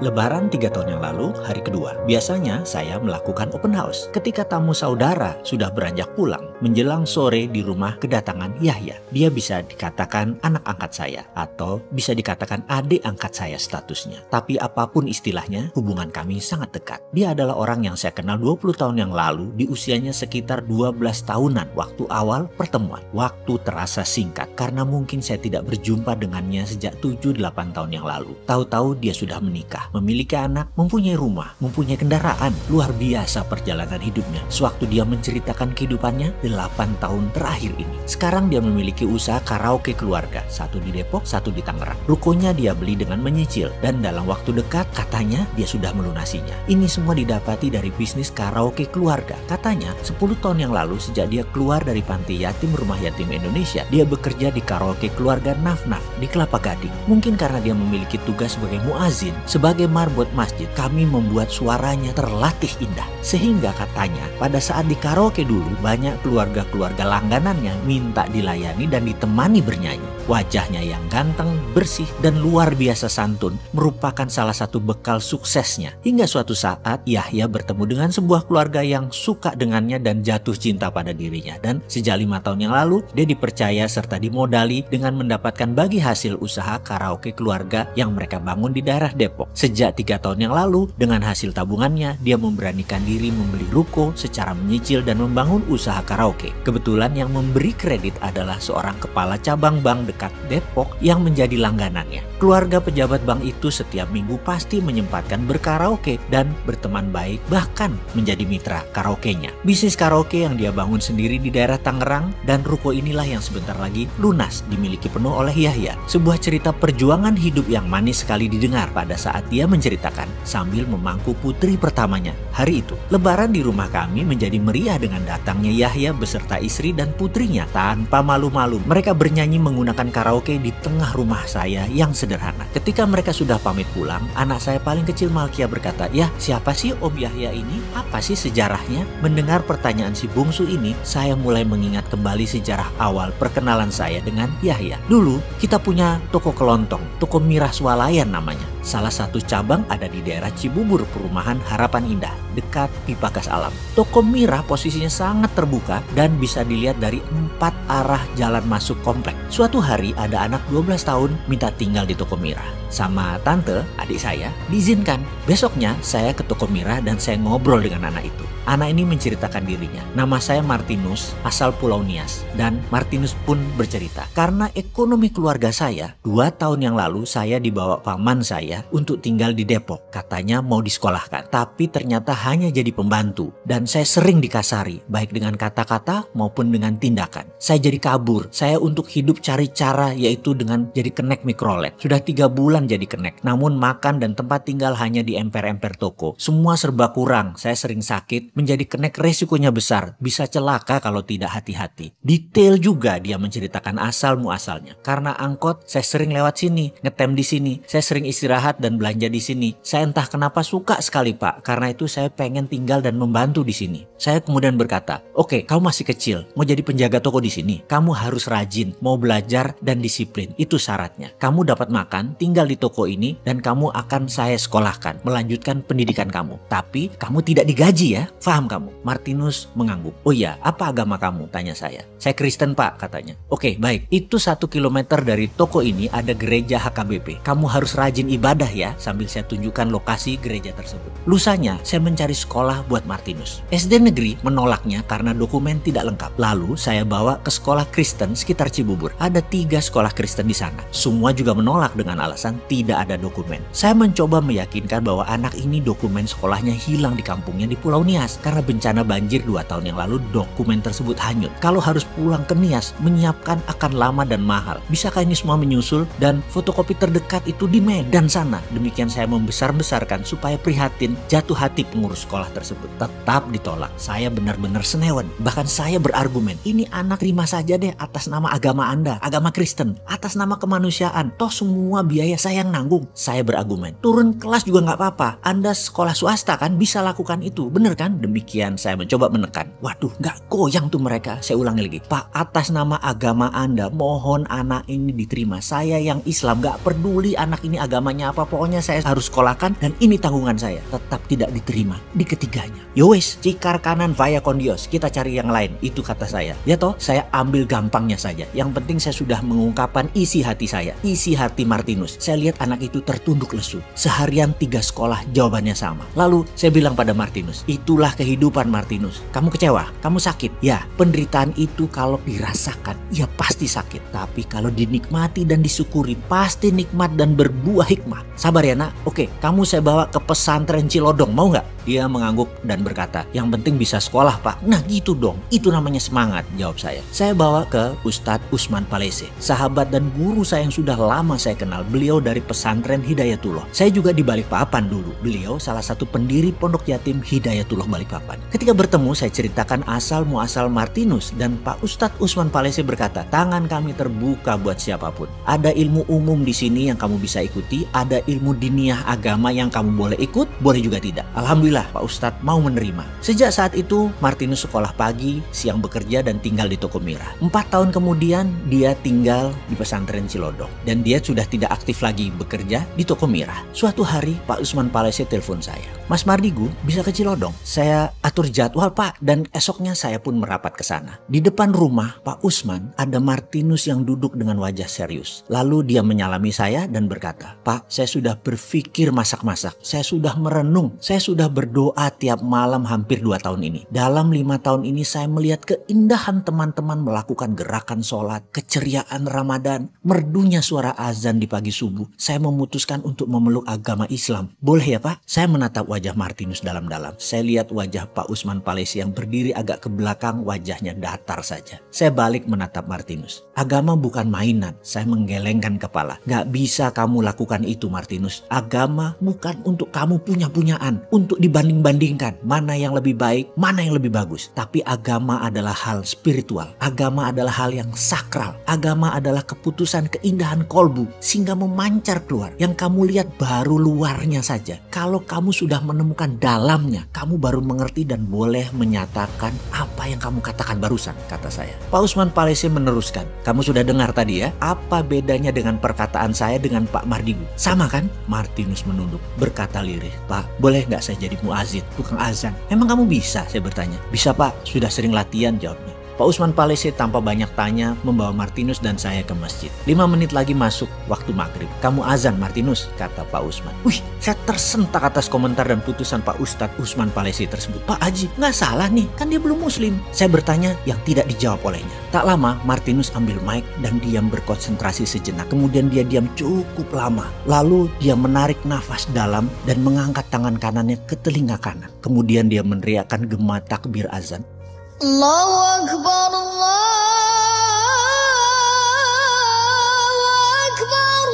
Lebaran 3 tahun yang lalu, hari kedua. Biasanya saya melakukan open house. Ketika tamu saudara sudah beranjak pulang, menjelang sore di rumah kedatangan Yahya. Dia bisa dikatakan anak angkat saya, atau bisa dikatakan adik angkat saya statusnya. Tapi apapun istilahnya, hubungan kami sangat dekat. Dia adalah orang yang saya kenal 20 tahun yang lalu, di usianya sekitar 12 tahunan waktu awal pertemuan. Waktu terasa singkat, karena mungkin saya tidak berjumpa dengannya sejak 7-8 tahun yang lalu. Tahu-tahu dia sudah menikah, memiliki anak, mempunyai rumah, mempunyai kendaraan. Luar biasa perjalanan hidupnya. Sewaktu dia menceritakan kehidupannya 8 tahun terakhir ini. Sekarang dia memiliki usaha karaoke keluarga. Satu di Depok, satu di Tangerang. Rukonya dia beli dengan menyicil. Dan dalam waktu dekat katanya dia sudah melunasinya. Ini semua didapati dari bisnis karaoke keluarga. Katanya 10 tahun yang lalu sejak dia keluar dari panti yatim Rumah Yatim Indonesia, dia bekerja di karaoke keluarga Naf-Naf di Kelapa Gading. Mungkin karena dia memiliki tugas sebagai muazin, sebagai marbot masjid, kami membuat suaranya terlatih indah. Sehingga katanya pada saat di karaoke dulu banyak keluarga-keluarga langganannya minta dilayani dan ditemani bernyanyi. Wajahnya yang ganteng, bersih, dan luar biasa santun merupakan salah satu bekal suksesnya. Hingga suatu saat Yahya bertemu dengan sebuah keluarga yang suka dengannya dan jatuh cinta pada dirinya. Dan sejak 5 tahun yang lalu dia dipercaya serta dimodali dengan mendapatkan bagi hasil usaha karaoke keluarga yang mereka bangun di daerah Depok. Sejak 3 tahun yang lalu dengan hasil tabungannya dia memberanikan diri membeli ruko secara menyicil dan membangun usaha karaoke. Kebetulan yang memberi kredit adalah seorang kepala cabang bank dekat Depok yang menjadi langganannya. Keluarga pejabat bank itu setiap minggu pasti menyempatkan berkaraoke dan berteman baik, bahkan menjadi mitra karaoke-nya. Bisnis karaoke yang dia bangun sendiri di daerah Tangerang, dan ruko inilah yang sebentar lagi lunas dimiliki penuh oleh Yahya. Sebuah cerita perjuangan hidup yang manis sekali didengar pada saat dia menceritakan sambil memangku putri pertamanya. Hari itu, Lebaran di rumah kami menjadi meriah dengan datangnya Yahya beserta istri dan putrinya. Tanpa malu-malu, mereka bernyanyi menggunakan karaoke di tengah rumah saya yang sederhana. Ketika mereka sudah pamit pulang, anak saya paling kecil Malkia berkata, "Ya, siapa sih Om Yahya ini? Apa sih sejarahnya?" Mendengar pertanyaan si bungsu ini, saya mulai mengingat kembali sejarah awal perkenalan saya dengan Yahya. Dulu, kita punya toko kelontong, toko Mirah Swalayan namanya. Salah satu cabang ada di daerah Cibubur, Perumahan Harapan Indah, dekat Pipa Gas Alam. Toko Mirah posisinya sangat terbuka dan bisa dilihat dari 4 arah jalan masuk komplek. Suatu hari ada anak 12 tahun minta tinggal di toko Mirah. Sama tante, adik saya, diizinkan. Besoknya saya ke toko Mirah dan saya ngobrol dengan anak itu. Anak ini menceritakan dirinya. Nama saya Martinus, asal Pulau Nias. Dan Martinus pun bercerita, karena ekonomi keluarga saya, 2 tahun yang lalu saya dibawa paman saya untuk tinggal di Depok. Katanya mau disekolahkan, tapi ternyata hanya jadi pembantu. Dan saya sering dikasari, baik dengan kata-kata maupun dengan tindakan. Saya jadi kabur. Saya untuk hidup cari cara, yaitu dengan jadi kenek mikrolet. Sudah 3 bulan jadi kenek. Namun makan dan tempat tinggal hanya di emper-emper toko. Semua serba kurang. Saya sering sakit. Menjadi kenek resikonya besar. Bisa celaka kalau tidak hati-hati. Detail juga dia menceritakan asal muasalnya. Karena angkot, saya sering lewat sini, ngetem di sini. Saya sering istirahat dan belanja di sini. Saya entah kenapa suka sekali, Pak. Karena itu saya pengen tinggal dan membantu di sini. Saya kemudian berkata, "Oke, kamu masih kecil, mau jadi penjaga toko di sini. Kamu harus rajin, mau belajar dan disiplin. Itu syaratnya. Kamu dapat makan, tinggal di toko ini, dan kamu akan saya sekolahkan, melanjutkan pendidikan kamu. Tapi kamu tidak digaji ya. Faham kamu?" Martinus mengangguk. "Oh iya, apa agama kamu?" tanya saya. "Saya Kristen, Pak," katanya. "Oke, baik. Itu 1 kilometer dari toko ini ada gereja HKBP. Kamu harus rajin ibadah ya," sambil saya tunjukkan lokasi gereja tersebut. Lusanya, saya mencari sekolah buat Martinus. SD negeri menolaknya karena dokumen tidak lengkap. Lalu saya bawa ke sekolah Kristen sekitar Cibubur. Ada 3 sekolah Kristen di sana. Semua juga menolak dengan alasan tidak ada dokumen. Saya mencoba meyakinkan bahwa anak ini dokumen sekolahnya hilang di kampungnya di Pulau Nias. Karena bencana banjir 2 tahun yang lalu, dokumen tersebut hanyut. Kalau harus pulang ke Nias, menyiapkan akan lama dan mahal. Bisakah ini semua menyusul? Dan fotokopi terdekat itu di Medan sana. Demikian saya membesar-besarkan supaya prihatin. Jatuh hati pengurus sekolah tersebut. Tetap ditolak. Saya benar-benar senewan. Bahkan saya berargumen, "Ini anak terima saja deh atas nama agama Anda, agama Kristen, atas nama kemanusiaan. Toh semua biaya saya yang nanggung. Saya berargumen, turun kelas juga nggak apa-apa. Anda sekolah swasta kan bisa lakukan itu, bener kan? Demikian saya mencoba menekan. Waduh, nggak goyang tuh mereka. Saya ulangi lagi, Pak, atas nama agama Anda, mohon anak ini diterima. Saya yang Islam, nggak peduli anak ini agamanya apa, pokoknya saya harus sekolahkan dan ini tanggungan saya. Tetap tidak diterima di ketiganya. Yowes, cikar kanan via kondios, kita cari yang lain, itu kata saya. Ya toh, saya ambil gampangnya saja. Yang penting saya sudah mengungkapkan isi hati saya, isi hati Martinus. Saya lihat anak itu tertunduk lesu. Seharian 3 sekolah jawabannya sama. Lalu saya bilang pada Martinus, itulah kehidupan Martinus. Kamu kecewa? Kamu sakit? Ya, penderitaan itu kalau dirasakan, ya pasti sakit. Tapi kalau dinikmati dan disyukuri, pasti nikmat dan berbuah hikmah. Sabar ya nak. Oke, kamu saya bawa ke pesantren Cilodong, mau nggak? Dia mengangguk dan berkata, yang penting bisa sekolah Pak. Nah gitu dong, itu namanya semangat, jawab saya. Saya bawa ke Ustadz Usman Palese, sahabat dan guru saya yang sudah lama saya kenal. Beliau dari pesantren Hidayatullah. Saya juga di Balikpapan dulu. Beliau salah satu pendiri pondok yatim Hidayatullah Balikpapan. Ketika bertemu, saya ceritakan asal muasal Martinus dan Pak Ustadz Usman Palese berkata, tangan kami terbuka buat siapapun. Ada ilmu umum di sini yang kamu bisa ikuti, ada ilmu diniyah agama yang kamu boleh ikut, boleh juga tidak. Alhamdulillah Pak Ustadz mau menerima. Sejak saat itu Martinus sekolah pagi, siang bekerja dan tinggal di Toko Mira. 4 tahun kemudian dia tinggal di pesantren Cilodong dan dia sudah tidak aktif lagi bekerja di Toko Mira. Suatu hari Pak Usman Palese telepon saya, Mas Mardigu bisa ke Cilodong? Saya atur jadwal Pak dan esoknya saya pun merapat ke sana. Di depan rumah Pak Usman ada Martinus yang duduk dengan wajah serius. Lalu dia menyalami saya dan berkata, Pak, saya sudah berpikir masak-masak, saya sudah merenung, saya sudah berdoa tiap malam hampir 2 tahun ini. Dalam 5 tahun ini saya melihat keindahan teman-teman melakukan gerakan sholat, keceriaan Ramadan, merdunya suara azan di pagi subuh. Saya memutuskan untuk memeluk agama Islam. Boleh ya Pak? Saya menatap wajah Martinus dalam-dalam. Saya lihat wajah Pak Usman Palese yang berdiri agak ke belakang, wajahnya datar saja. Saya balik menatap Martinus. Agama bukan mainan. Saya menggelengkan kepala. Gak bisa kamu lakukan itu Martinus. Agama bukan untuk kamu punya-punyaan, untuk dibanding-bandingkan mana yang lebih baik, mana yang lebih bagus. Tapi agama adalah hal spiritual. Agama adalah hal yang sakral. Agama adalah keputusan keindahan kolbu sehingga memancar keluar. Yang kamu lihat baru luarnya saja. Kalau kamu sudah menemukan dalamnya, kamu baru mengerti dan boleh menyatakan apa yang kamu katakan barusan, kata saya. Pak Usman Palese meneruskan, kamu sudah dengar tadi ya, apa bedanya dengan perkataan saya dengan Pak Mardigu? Sama kan? Martinus menunduk, berkata lirih, Pak, boleh nggak saya jadi muazin, tukang azan? Emang kamu bisa? Saya bertanya. Bisa Pak, sudah sering latihan, jawabnya. Pak Usman Palese tanpa banyak tanya membawa Martinus dan saya ke masjid. 5 menit lagi masuk waktu maghrib. Kamu azan Martinus, kata Pak Usman. Wih, saya tersentak atas komentar dan putusan Pak Ustadz Usman Palese tersebut. Pak Haji, nggak salah nih, kan dia belum muslim. Saya bertanya yang tidak dijawab olehnya. Tak lama Martinus ambil mic dan diam berkonsentrasi sejenak. Kemudian dia diam cukup lama. Lalu dia menarik nafas dalam dan mengangkat tangan kanannya ke telinga kanan. Kemudian dia meneriakkan gema takbir azan. Allahu Akbar, Allahu Akbar.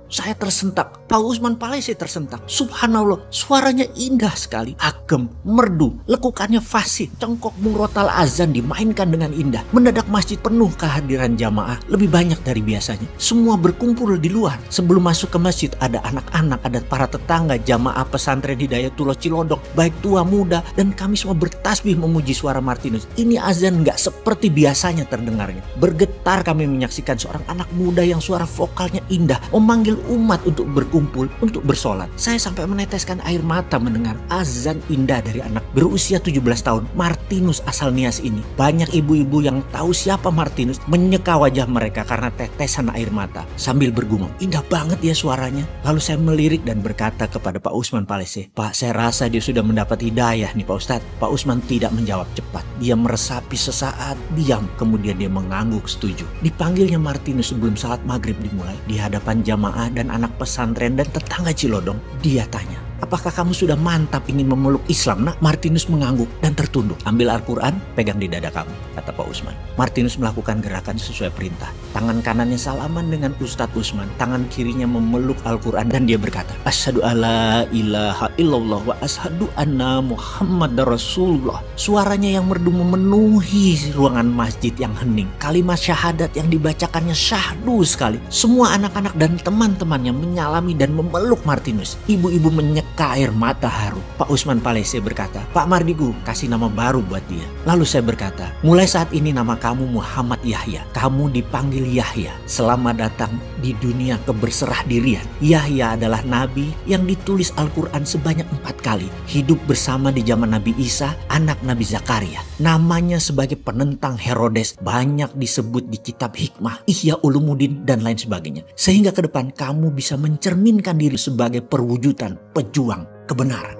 Saya tersentak, Pak Usman Palese tersentak. Subhanallah, suaranya indah sekali, agem, merdu, lekukannya fasih, cengkok murotal azan dimainkan dengan indah. Mendadak masjid penuh kehadiran jamaah, lebih banyak dari biasanya. Semua berkumpul di luar. Sebelum masuk ke masjid ada anak-anak, ada para tetangga, jamaah pesantren Hidayatullah Cilodong, baik tua muda, dan kami semua bertasbih memuji suara Martinus. Ini azan nggak seperti biasanya terdengarnya. Bergetar kami menyaksikan seorang anak muda yang suara vokalnya indah, memanggil umat untuk berkumpul, untuk bersolat. Saya sampai meneteskan air mata mendengar azan indah dari anak berusia 17 tahun, Martinus asal Nias ini. Banyak ibu-ibu yang tahu siapa Martinus menyeka wajah mereka karena tetesan air mata sambil bergumam, indah banget ya suaranya. Lalu saya melirik dan berkata kepada Pak Usman Palese, Pak, saya rasa dia sudah mendapat hidayah nih Pak Ustadz. Pak Usman tidak menjawab cepat. Dia meresapi sesaat, diam, kemudian dia mengangguk setuju. Dipanggilnya Martinus sebelum salat maghrib dimulai di hadapan jamaah dan anak pesantren dan tetangga Cilodong. Dia tanya, Apakah kamu sudah mantap ingin memeluk Islam, nak? Martinus mengangguk dan tertunduk. Ambil Al-Quran, pegang di dada kamu, kata Pak Usman. Martinus melakukan gerakan sesuai perintah. Tangan kanannya salaman dengan Ustadz Usman. Tangan kirinya memeluk Al-Quran dan dia berkata, Asyhadu alla ilaha illallah wa asyhadu anna Muhammadar Rasulullah. Suaranya yang merdu memenuhi ruangan masjid yang hening. Kalimat syahadat yang dibacakannya syahdu sekali. Semua anak-anak dan teman-temannya menyalami dan memeluk Martinus. Ibu-ibu menyeka air mata haru. Pak Usman Palese berkata, Pak Mardigu, kasih nama baru buat dia. Lalu saya berkata, mulai saat ini nama kamu Muhammad Yahya. Kamu dipanggil Yahya. Selamat datang di dunia keberserah dirian. Yahya adalah nabi yang ditulis Al-Quran sebanyak 4 kali. Hidup bersama di zaman Nabi Isa, anak Nabi Zakaria. Namanya sebagai penentang Herodes banyak disebut di kitab hikmah, Ihya Ulumuddin dan lain sebagainya. Sehingga ke depan kamu bisa mencerminkan diri sebagai perwujudan pejuang kebenaran.